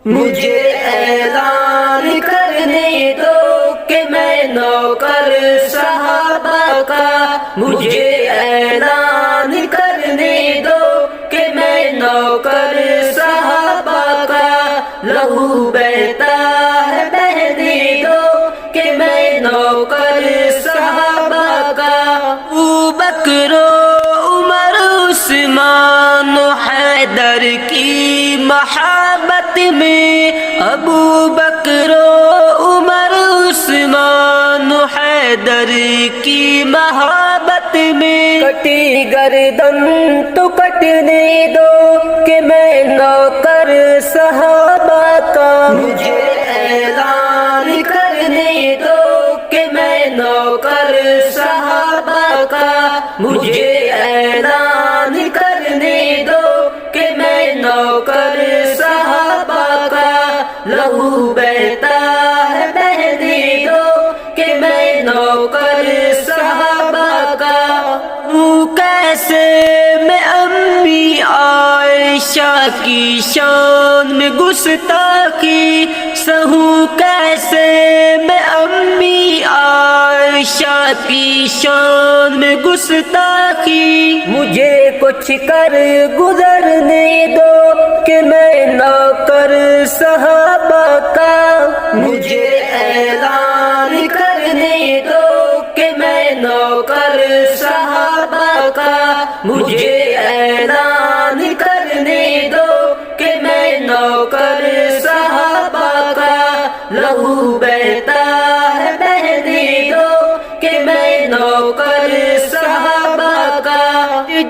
مجھے اعلان کرنے دو کہ میں نوکر صحابہ کا، مجھے اعلان کرنے دو کہ میں نوکر صحابہ کا، لہو بہتا ہے بہنے دو کہ میں نوکر صحابہ کا۔ ابو بکر عمر عثمان و حیدر کی محبت میں، ابو بکر عمر عثمان و حیدر کی محبت میں، کٹی گردن تو کٹنے دو کہ میں نوکر صحابہ کا، مجھے اعلان کرنے دو کہ میں نوکر صحابہ کا، مجھے اعلان کرنے دو کہ میں نوکر صحابہ کا، لہو بہتا ہے بہنے دو کہ میں نوکر صحابہ کا۔ کیسے میں امی عائشہ کی شان میں گستاخی سہوں، کیسے میں امی عائشہ کی شان میں گستاخی، مجھے کچھ کر گزرنے دو کہ میں نوکر صحابہ کا، مجھے اعلان کرنے دو کہ میں نوکر صحابہ کا، مجھے اعلان کرنے دو کہ میں نوکر صحابہ کا، لہو بہتا ہے بہنے دو کہ میں نوکر صحابہ کا۔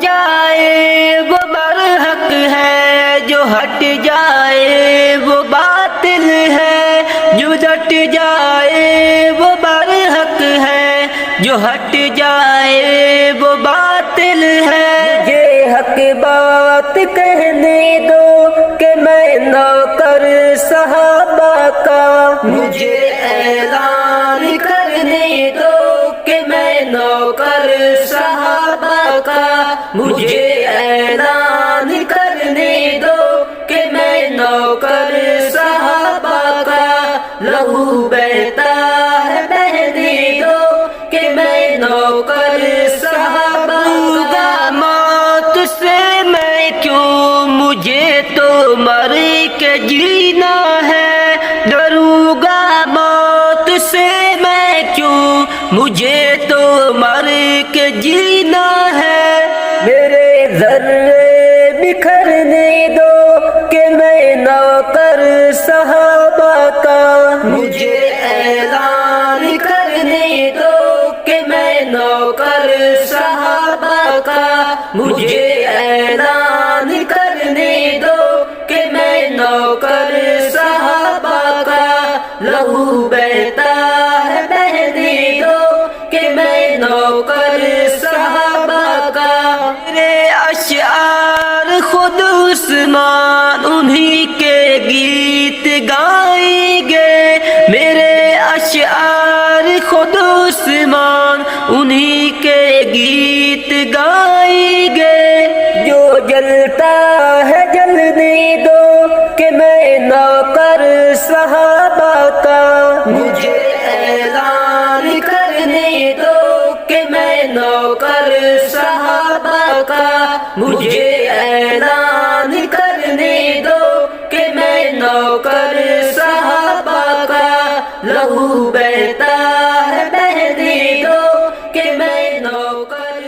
جائے وہ برحق ہے جو ہٹ جائے وہ باطل ہے، جو ڈٹ جائے وہ برحق ہے جو ہٹ جائے وہ باطل ہے، مجھے حق بات کہنے دو کہ میں نوکر صحابہ کا، مجھے اعلان کرنے دو کہ میں نوکر صحابہ کا، مجھے اعلان کرنے دو کہ میں نوکر صحابہ کا، لہو بہتا ہے بہنے دو کہ میں نوکر صحابہ کا۔ موت سے میں کیوں، مجھے تو مر کے جینا ہے، ڈروں گا موت سے میں کیوں، مجھے تو مر کے جینا ہے، میرے ذرے بکھرنے دو کہ میں نوکر صحابہ کا، مجھے اعلان کرنے دو کہ میں نوکر صحابہ کا، مجھے اعلان کرنے دو کہ میں نوکر صحابہ کا، لہو بہتا ہے بہنے دو کہ میں نوکر صحابہ کا۔ میرے اشعار خود عثمان انہی کے گیت گائیں گے، میرے اشعار خود عثمان انہی کے گیت گائیں گے، جو جلتا ہے جلنے دو کہ میں نوکر صحابہ کا، مجھے اعلان کرنے دو کہ میں نوکر صحابہ کا، مجھے اعلان کرنے دو کہ میں نوکر صحابہ کا، لہو بہتا ہے بہنے دو کہ میں نوکر